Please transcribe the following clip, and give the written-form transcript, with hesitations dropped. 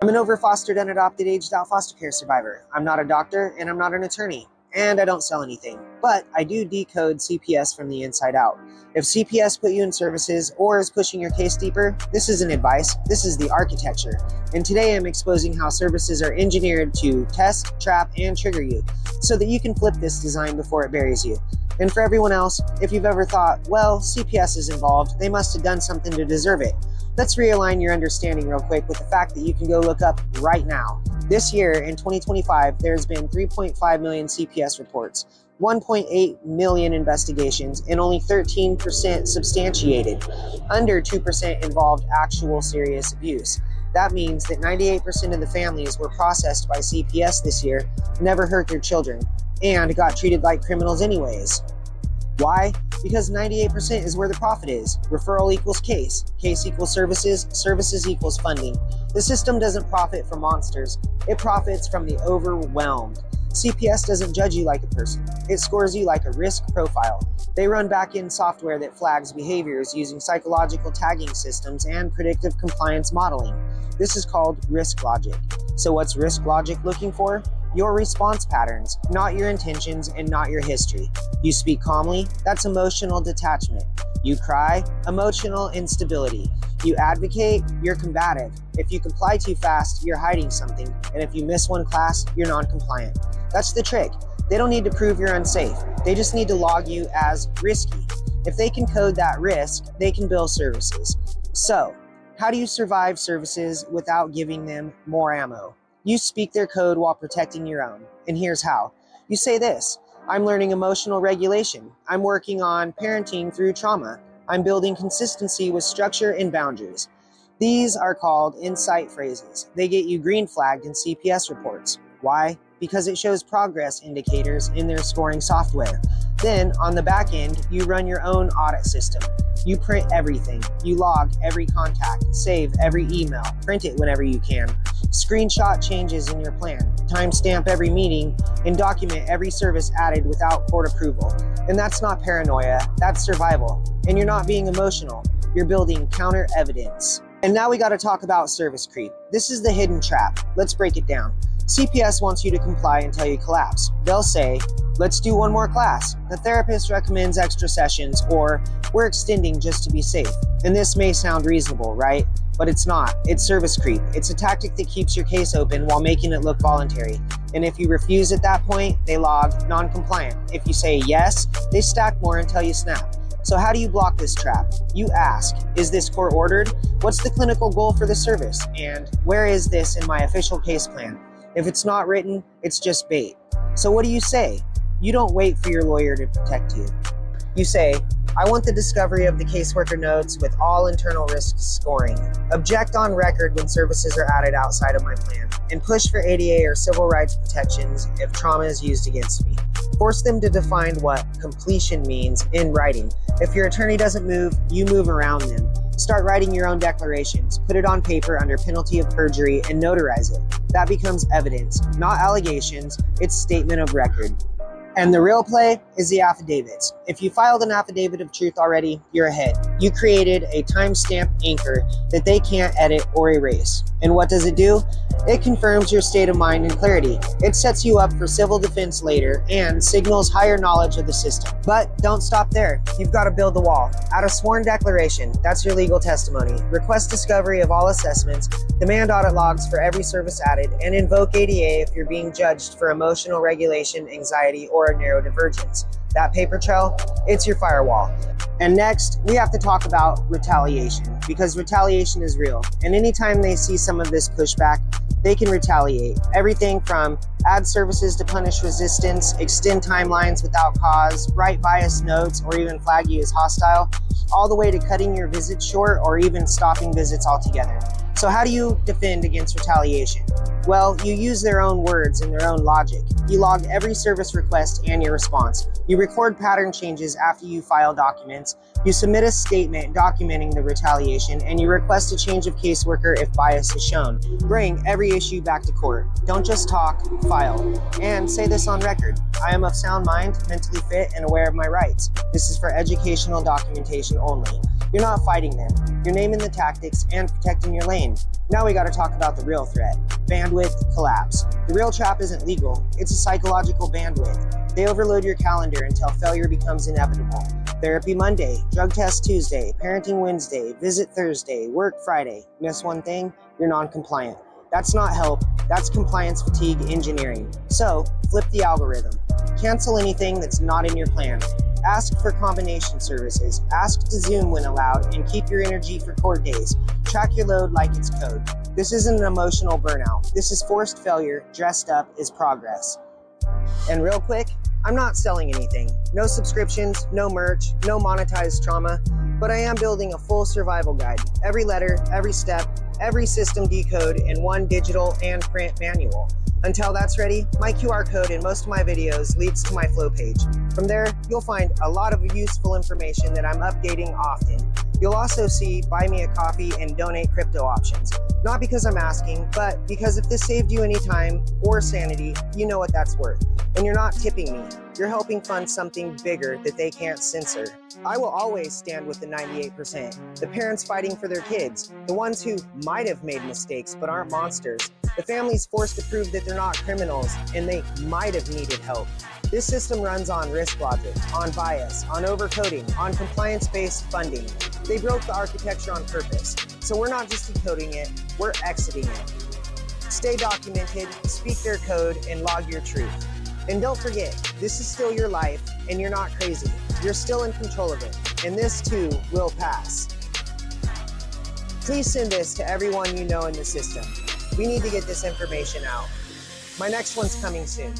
I'm an over-fostered and adopted aged-out foster care survivor. I'm not a doctor and I'm not an attorney. And I don't sell anything. But I do decode CPS from the inside out. If CPS put you in services or is pushing your case deeper, this isn't advice, this is the architecture. And today I'm exposing how services are engineered to test, trap, and trigger you so that you can flip this design before it buries you. And for everyone else, if you've ever thought, well, CPS is involved, they must have done something to deserve it. Let's realign your understanding real quick with the fact that you can go look up right now. This year, in 2025, there's been 3.5 million CPS reports, 1.8 million investigations, and only 13% substantiated. Under 2% involved actual serious abuse. That means that 98% of the families were processed by CPS this year, never hurt their children, and got treated like criminals anyways. Why? Because 98% is where the profit is. Referral equals case equals services, services equals funding. The system doesn't profit from monsters, it profits from the overwhelmed. CPS doesn't judge you like a person, it scores you like a risk profile. They run back-end software that flags behaviors using psychological tagging systems and predictive compliance modeling. This is called risk logic. So what's risk logic looking for? Your response patterns, not your intentions and not your history. You speak calmly, that's emotional detachment. You cry, emotional instability. You advocate, you're combative. If you comply too fast, you're hiding something. And if you miss one class, you're non-compliant. That's the trick. They don't need to prove you're unsafe. They just need to log you as risky. If they can code that risk, they can bill services. So, how do you survive services without giving them more ammo? You speak their code while protecting your own. And here's how. You say this: I'm learning emotional regulation. I'm working on parenting through trauma. I'm building consistency with structure and boundaries. These are called insight phrases. They get you green flagged in CPS reports. Why? Because it shows progress indicators in their scoring software. Then, on the back end, you run your own audit system. You print everything. You log every contact, save every email, print it whenever you can. Screenshot changes in your plan, timestamp every meeting, and document every service added without court approval. And that's not paranoia, that's survival. And you're not being emotional, you're building counter evidence. And now we gotta talk about service creep. This is the hidden trap. Let's break it down. CPS wants you to comply until you collapse. They'll say, let's do one more class. The therapist recommends extra sessions, or we're extending just to be safe. And this may sound reasonable, right? But it's not. It's service creep. It's a tactic that keeps your case open while making it look voluntary. And if you refuse at that point, they log non-compliant. If you say yes, they stack more until you snap. So how do you block this trap? You ask, is this court ordered? What's the clinical goal for the service? And where is this in my official case plan? If it's not written, it's just bait. So what do you say? You don't wait for your lawyer to protect you. You say, I want the discovery of the caseworker notes with all internal risk scoring. Object on record when services are added outside of my plan. And push for ADA or civil rights protections if trauma is used against me. Force them to define what completion means in writing. If your attorney doesn't move, you move around them. Start writing your own declarations, put it on paper under penalty of perjury, and notarize it. That becomes evidence, not allegations, it's statement of record. And the real play is the affidavits. If you filed an affidavit of truth already, you're ahead. You created a timestamp anchor that they can't edit or erase. And what does it do? It confirms your state of mind and clarity. It sets you up for civil defense later and signals higher knowledge of the system. But don't stop there. You've got to build the wall. Add a sworn declaration. That's your legal testimony. Request discovery of all assessments. Demand audit logs for every service added. And invoke ADA if you're being judged for emotional regulation, anxiety, or a neurodivergence. That paper trail, it's your firewall. And next, we have to talk about retaliation, because retaliation is real. And anytime they see some of this pushback, they can retaliate. Everything from add services to punish resistance, extend timelines without cause, write biased notes, or even flag you as hostile, all the way to cutting your visits short or even stopping visits altogether. So how do you defend against retaliation? Well, you use their own words and their own logic. You log every service request and your response. You record pattern changes after you file documents. You submit a statement documenting the retaliation, and you request a change of caseworker if bias is shown. Bring every issue back to court. Don't just talk, file. And say this on record: I am of sound mind, mentally fit, and aware of my rights. This is for educational documentation only. You're not fighting them. You're naming the tactics and protecting your lane. Now we gotta talk about the real threat: bandwidth collapse. The real trap isn't legal, it's a psychological bandwidth. They overload your calendar until failure becomes inevitable. Therapy Monday, drug test Tuesday, parenting Wednesday, visit Thursday, work Friday. Miss one thing, you're non-compliant. That's not help, that's compliance fatigue engineering. So, flip the algorithm. Cancel anything that's not in your plan. Ask for combination services, ask to Zoom when allowed, and keep your energy for court days. Track your load like it's code. This isn't an emotional burnout. This is forced failure dressed up as progress. And real quick, I'm not selling anything. No subscriptions, no merch, no monetized trauma, but I am building a full survival guide. Every letter, every step, every system decode in one digital and print manual. Until that's ready, my QR code in most of my videos leads to my flow page. From there, you'll find a lot of useful information that I'm updating often. You'll also see buy me a coffee and donate crypto options. Not because I'm asking, but because if this saved you any time or sanity, you know what that's worth. And you're not tipping me. You're helping fund something bigger that they can't censor. I will always stand with the 98%, the parents fighting for their kids, the ones who might have made mistakes but aren't monsters, the families forced to prove that they're not criminals and they might have needed help. This system runs on risk logic, on bias, on overcoding, on compliance-based funding. They broke the architecture on purpose. So we're not just decoding it, we're exiting it. Stay documented, speak their code, and log your truth. And don't forget, this is still your life, and you're not crazy. You're still in control of it, and this too will pass. Please send this to everyone you know in the system. We need to get this information out. My next one's coming soon.